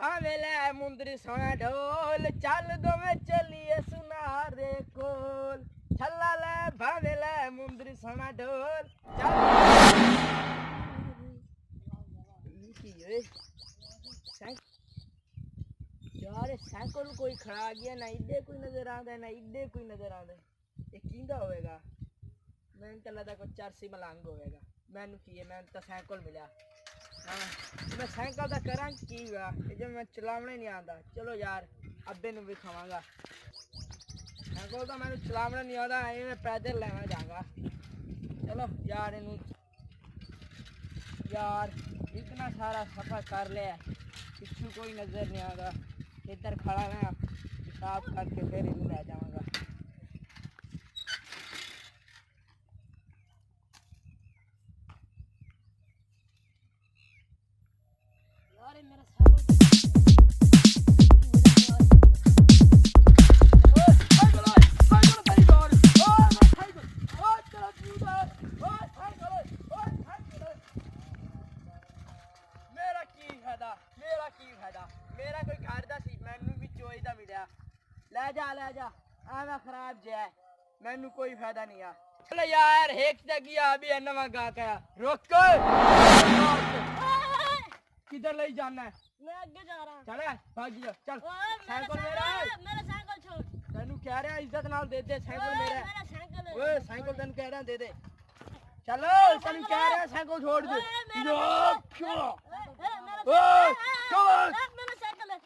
भावेला मुंदरी सोना ढोल चल दो में चलिए सुनारे कोल छल्ला ले भावेला मुंदरी सोना ढोल चल यार साइकिल कोई खड़ा गया ना इधे कोई नजर आंदा ना इधे कोई नजर आंदा ये किंदा होएगा मैं तो लगा को चरसी मलंग होएगा मैनू की है मैं तो साइकिल मिला हाँ मैं साइकिल का करा की हुआ ये जो मैं चलावने नहीं आंदा चलो यार अब्बे नु भी खावांगा साइकिल तो मैंने चलावने नहीं आता ये मैं पैदल लेना जाऊंगा चलो यार इनू यार इतना सारा सफर कर लिया पिछू कोई नजर नहीं आता इधर खड़ा मैं साफ करके फिर इनू ले जाऊंगा यार मेरा मेरा कोई घर दा सी मैनू भी चोई दा मिलिया ले जा आवा खराब जे मैनू कोई फायदा नहीं आ चलो यार एक जगह अभी नवा गा के रोक किधर ले जाना है मैं आगे जा रहा हूं चल भाग जा चल साइकिल मेरा साइकिल छोड़ तैनू कह रहा इज्जत नाल दे दे साइकिल मेरा साइकिल ओए साइकिल तैनू कह रहा दे दे चलो तैनू कह रहा साइकिल छोड़ दे यो क्यों ओए कौन मेरा साइकिल है